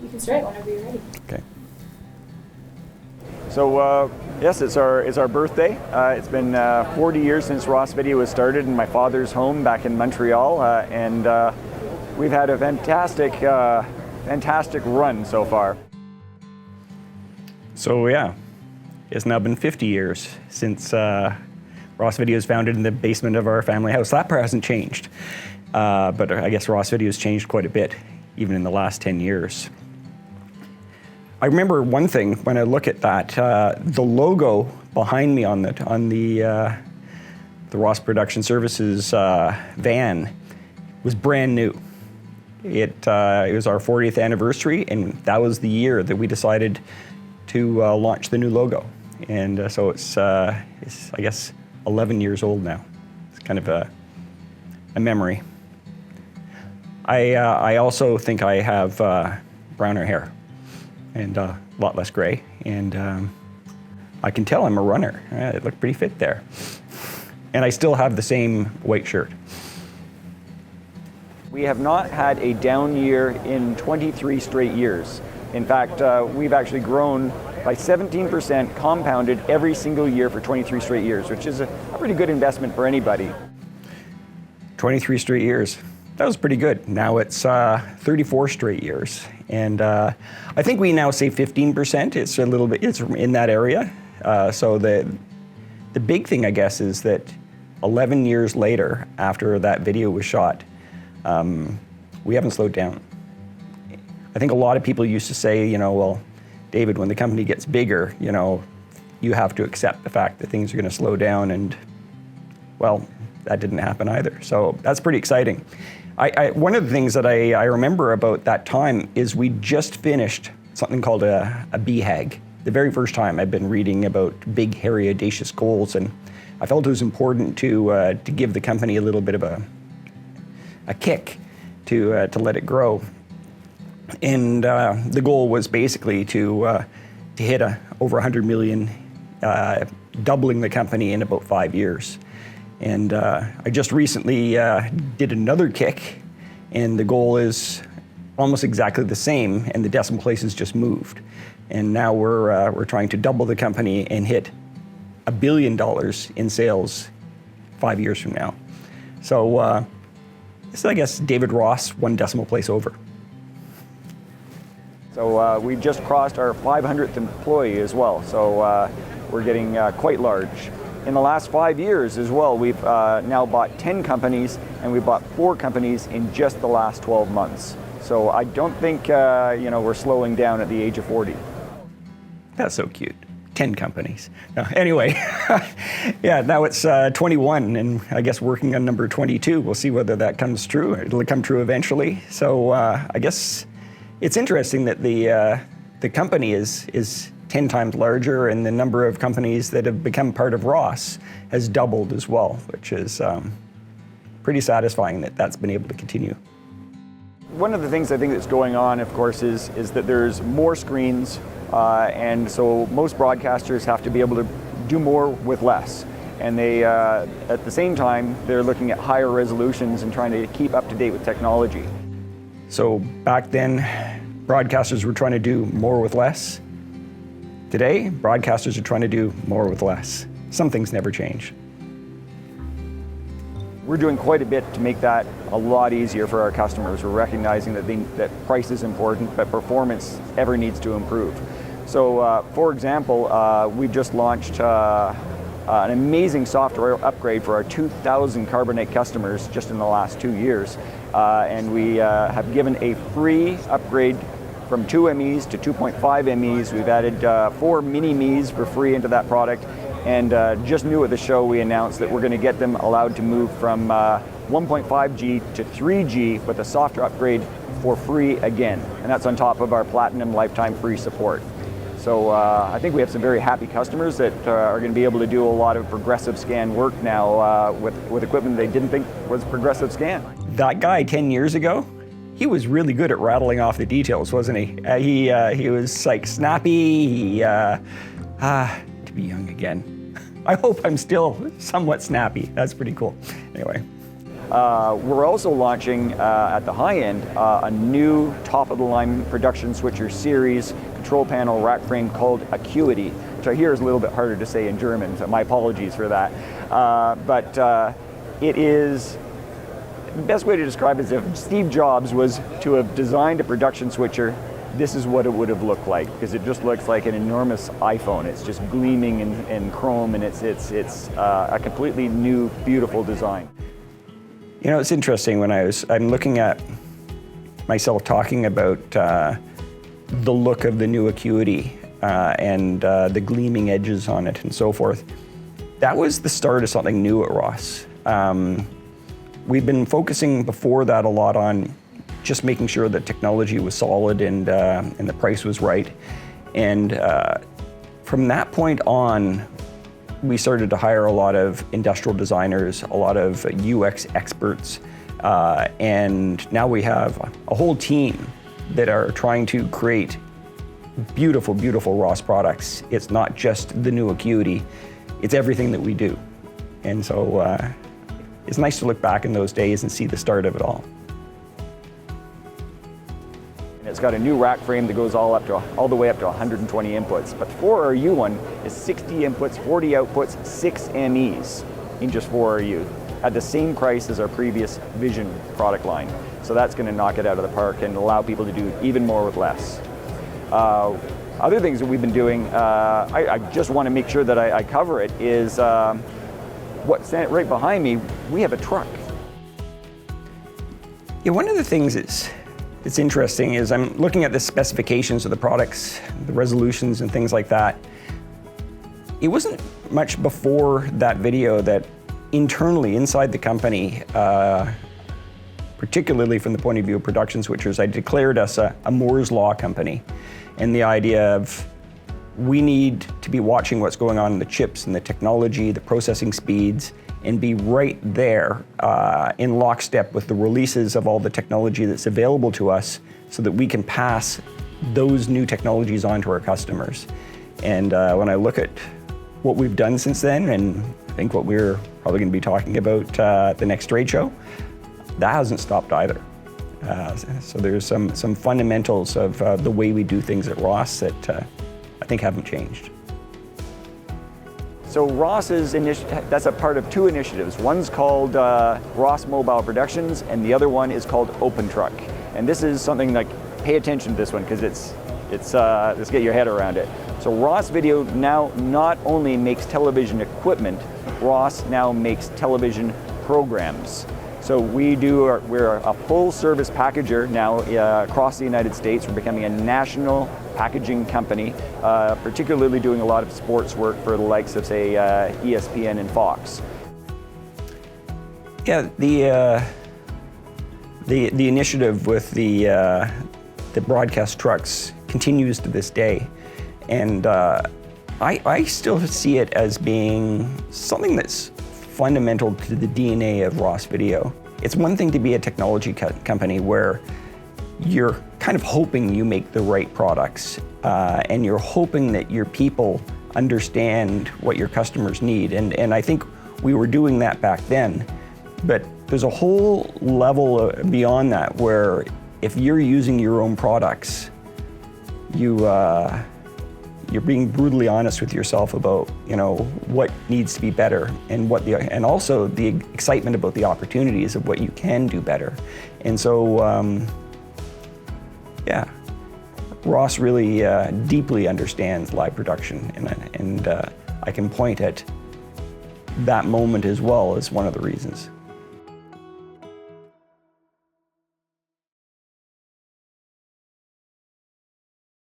You can start whenever you're ready. Okay. So yes, it's our birthday. It's been 40 years since Ross Video was started in my father's home back in Montreal, and we've had a fantastic run so far. So yeah, it's now been 50 years since Ross Video was founded in the basement of our family house. That part hasn't changed, but I guess Ross Video has changed quite a bit, even in the last 10 years. I remember one thing when I look at that, the logo behind me on the Ross Production Services van was brand new. It was our 40th anniversary, and that was the year that we decided to launch the new logo. And so it's I guess 11 years old now. It's kind of a memory. I also think I have browner hair and a lot less gray, and I can tell I'm a runner. I look pretty fit there. And I still have the same white shirt. We have not had a down year in 23 straight years. In fact, we've actually grown by 17% compounded every single year for 23 straight years, which is a pretty good investment for anybody. 23 straight years. That was pretty good. Now it's 34 straight years. And I think we now say 15%. It's a little bit, it's in that area. So the big thing, I guess, is that 11 years later, after that video was shot, we haven't slowed down. I think a lot of people used to say, well, David, when the company gets bigger, you have to accept the fact that things are going to slow down, and well, that didn't happen either. So that's pretty exciting. One of the things that I remember about that time is we just finished something called a BHAG. The very first time I'd been reading about big, hairy, audacious goals, and I felt it was important to give the company a little bit of a kick to let it grow. And the goal was basically to hit over 100 million, doubling the company in about 5 years. And I just recently did another kick, and the goal is almost exactly the same, and the decimal places just moved. And now we're trying to double the company and hit $1 billion in sales 5 years from now. So this is, I guess, David Ross, one decimal place over. So we just crossed our 500th employee as well, so we're getting quite large. In the last 5 years as well, we've now bought 10 companies, and we bought 4 companies in just the last 12 months. So I don't think we're slowing down at the age of 40. That's so cute. 10 companies. Anyway, yeah, now it's 21, and I guess working on number 22. We'll see whether that comes true. It'll come true eventually. So I guess it's interesting that the company is 10 times larger, and the number of companies that have become part of Ross has doubled as well, which is pretty satisfying that that's been able to continue. One of the things I think that's going on, of course, is that there's more screens, and so most broadcasters have to be able to do more with less. And they, at the same time, they're looking at higher resolutions and trying to keep up to date with technology. So back then, broadcasters were trying to do more with less. Today, broadcasters are trying to do more with less. Some things never change. We're doing quite a bit to make that a lot easier for our customers. We're recognizing that price is important, but performance ever needs to improve. So, for example, we've just launched an amazing software upgrade for our 2,000 Carbonite customers just in the last 2 years. And we have given a free upgrade from 2 MEs to 2.5 MEs. We've added 4 mini-MEs for free into that product. And just new at the show, we announced that we're going to get them allowed to move from 1.5G to 3G with a software upgrade for free again. And that's on top of our Platinum lifetime free support. So I think we have some very happy customers that are going to be able to do a lot of progressive scan work now with equipment they didn't think was progressive scan. That guy 10 years ago, he was really good at rattling off the details, wasn't he? He was like snappy. To be young again. I hope I'm still somewhat snappy. That's pretty cool. Anyway. We're also launching at the high end a new top-of-the-line production switcher series control panel rack frame called Acuity, which I hear is a little bit harder to say in German, so my apologies for that. But it is, the best way to describe it is if Steve Jobs was to have designed a production switcher, this is what it would have looked like, because it just looks like an enormous iPhone. It's just gleaming in chrome, and it's a completely new, beautiful design. You know, it's interesting when I'm looking at myself talking about the look of the new Acuity and the gleaming edges on it and so forth. That was the start of something new at Ross. We've been focusing before that a lot on just making sure that technology was solid and the price was right. And from that point on, we started to hire a lot of industrial designers, a lot of UX experts, and now we have a whole team that are trying to create beautiful, beautiful Ross products. It's not just the new Acuity, it's everything that we do. And so it's nice to look back in those days and see the start of it all. It's got a new rack frame that goes all the way up to 120 inputs. But the 4RU one is 60 inputs, 40 outputs, 6 MEs in just 4RU at the same price as our previous Vision product line. So that's going to knock it out of the park and allow people to do even more with less. Other things that we've been doing, I just want to make sure that I cover it, is what's right behind me, we have a truck. Yeah, one of the things it's interesting is I'm looking at the specifications of the products, the resolutions and things like that. It wasn't much before that video that internally inside the company, particularly from the point of view of production switchers, I declared us a Moore's Law company. And the idea of we need to be watching what's going on in the chips and the technology, the processing speeds, and be right there in lockstep with the releases of all the technology that's available to us so that we can pass those new technologies on to our customers. And when I look at what we've done since then, and I think what we're probably going to be talking about at the next trade show, that hasn't stopped either. So there's some fundamentals of the way we do things at Ross that I think haven't changed. So Ross's that's a part of two initiatives. One's called Ross Mobile Productions, and the other one is called Open Truck. And this is something like, pay attention to this one, because let's get your head around it. So Ross Video now not only makes television equipment, Ross now makes television programs. So we're a full service packager now across the United States. We're becoming a national packaging company, particularly doing a lot of sports work for the likes of, say, ESPN and Fox. Yeah, the initiative with the broadcast trucks continues to this day, and I still see it as being something that's fundamental to the DNA of Ross Video. It's one thing to be a technology company where you're kind of hoping you make the right products and you're hoping that your people understand what your customers need. And I think we were doing that back then. But there's a whole level beyond that where if you're using your own products, you're being brutally honest with yourself about, what needs to be better and also the excitement about the opportunities of what you can do better. And so, Ross really deeply understands live production, and I can point at that moment as well as one of the reasons.